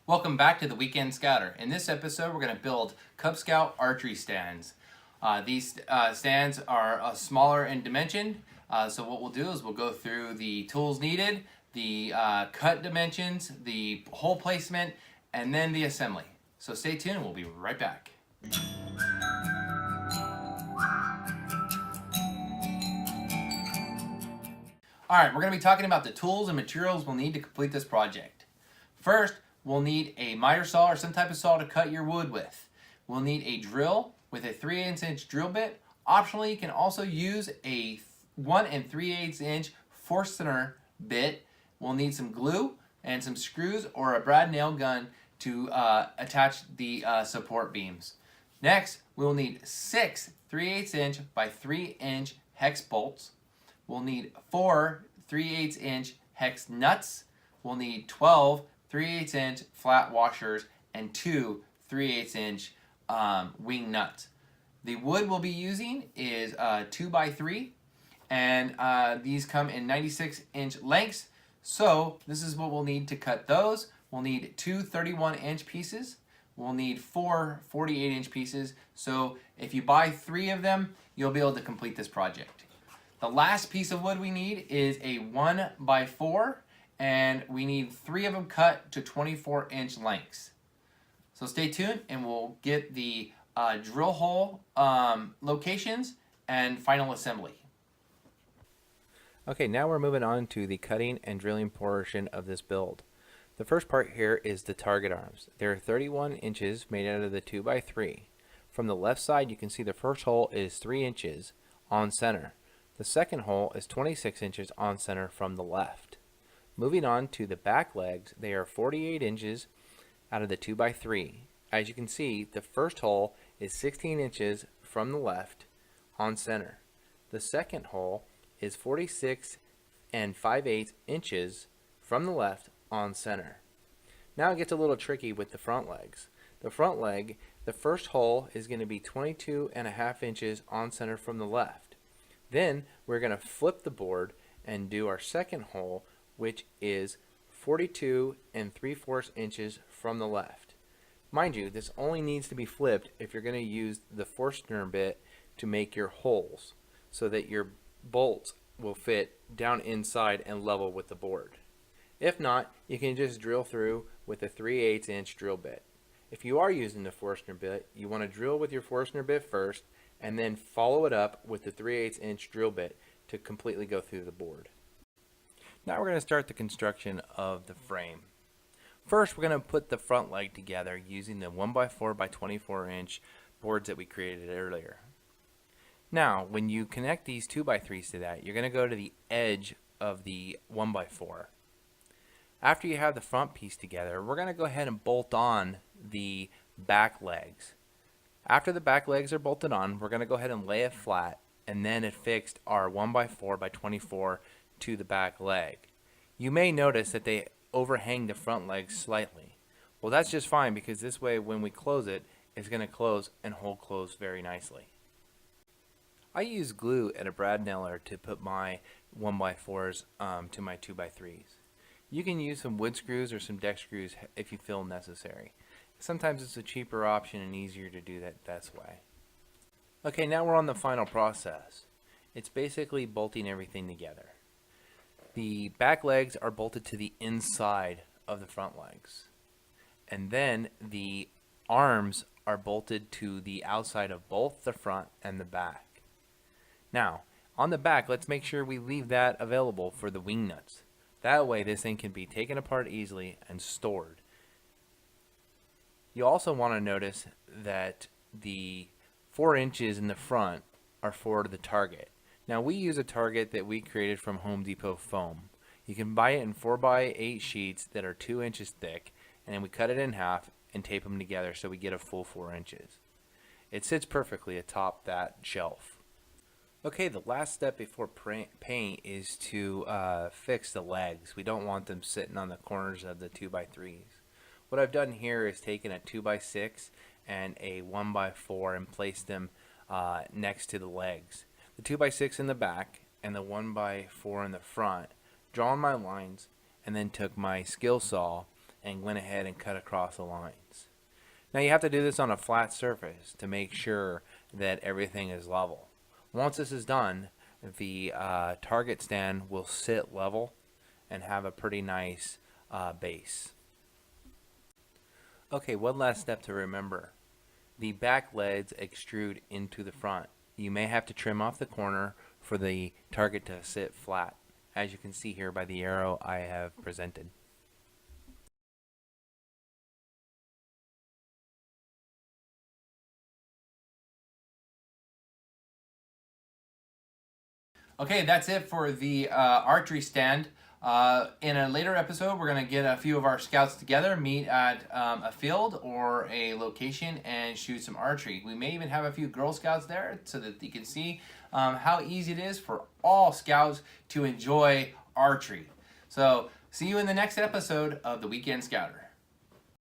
Welcome back to the Weekend Scouter. In this episode, we're going to build Cub Scout archery stands. These stands are smaller in dimension, so what we'll do is we'll go through the tools needed, the cut dimensions, the hole placement, and then the assembly. So stay tuned, we'll be right back. Alright, we're going to be talking about the tools and materials we'll need to complete this project. First, we'll need a miter saw or some type of saw to cut your wood with. We'll need a drill with a 3/8 inch drill bit. Optionally, you can also use a 1 3/8 inch Forstner bit. We'll need some glue and some screws or a brad nail gun to attach the support beams. Next, we'll need 6 3/8 inch by 3 inch hex bolts. We'll need 4 3/8 inch hex nuts. We'll need 12 3/8 inch flat washers and 2 3/8 inch wing nuts. The wood we'll be using is 2x3, and these come in 96 inch lengths. So this is what we'll need to cut those. We'll need 2 31 inch pieces. We'll need 4 48 inch pieces. So if you buy 3 of them, you'll be able to complete this project. The last piece of wood we need is a 1x4, and we need 3 of them cut to 24 inch lengths. So stay tuned and we'll get the drill hole locations and final assembly. Okay, now we're moving on to the cutting and drilling portion of this build. The first part here is the target arms. They're 31 inches made out of the 2x3. From the left side, you can see the first hole is 3 inches on center. The second hole is 26 inches on center from the left. Moving on to the back legs, they are 48 inches out of the 2x3. As you can see, the first hole is 16 inches from the left on center. The second hole is 46 5/8 inches from the left on center. Now it gets a little tricky with the front legs. The front leg, the first hole is going to be 22.5 inches on center from the left. Then we're going to flip the board and do our second hole, which is 42 3/4 inches from the left. Mind you, this only needs to be flipped if you're going to use the Forstner bit to make your holes so that your bolts will fit down inside and level with the board. If not, you can just drill through with a 3/8 inch drill bit. If you are using the Forstner bit, you want to drill with your Forstner bit first and then follow it up with the 3/8 inch drill bit to completely go through the board. Now we're going to start the construction of the frame. First, we're going to put the front leg together using the 1x4 by 24 inch boards that we created earlier. Now, when you connect these 2x3s to that, you're going to go to the edge of the 1x4. After you have the front piece together, we're going to go ahead and bolt on the back legs. After the back legs are bolted on, we're going to go ahead and lay it flat and then affix our 1x4 by 24 to the back leg. You may notice that they overhang the front legs slightly. Well, that's just fine, because this way when we close it, it's going to close and hold close very nicely. I use glue and a brad nailer to put my 1x4s to my 2x3s. You can use some wood screws or some deck screws if you feel necessary. Sometimes it's a cheaper option and easier to do that this way. Okay, now we're on the final process. It's basically bolting everything together. The back legs are bolted to the inside of the front legs. And then the arms are bolted to the outside of both the front and the back. Now, on the back, let's make sure we leave that available for the wing nuts. That way this thing can be taken apart easily and stored. You also want to notice that the 4 inches in the front are for the target. Now, we use a target that we created from Home Depot foam. You can buy it in 4x8 sheets that are 2 inches thick, and then we cut it in half and tape them together so we get a full 4 inches. It sits perfectly atop that shelf. Okay, the last step before paint is to fix the legs. We don't want them sitting on the corners of the 2x3s. What I've done here is taken a 2x6 and a 1x4 and placed them next to the legs. The 2x6 in the back and the 1x4 in the front, drawn my lines, and then took my skill saw and went ahead and cut across the lines. Now you have to do this on a flat surface to make sure that everything is level. Once this is done, the target stand will sit level and have a pretty nice base. Okay, one last step to remember. The back leads extrude into the front. You may have to trim off the corner for the target to sit flat, as you can see here by the arrow I have presented. Okay, that's it for the archery stand. In a later episode, we're going to get a few of our scouts together, meet at a field or a location, and shoot some archery. We may even have a few Girl Scouts there so that you can see how easy it is for all scouts to enjoy archery. So, see you in the next episode of The Weekend Scouter.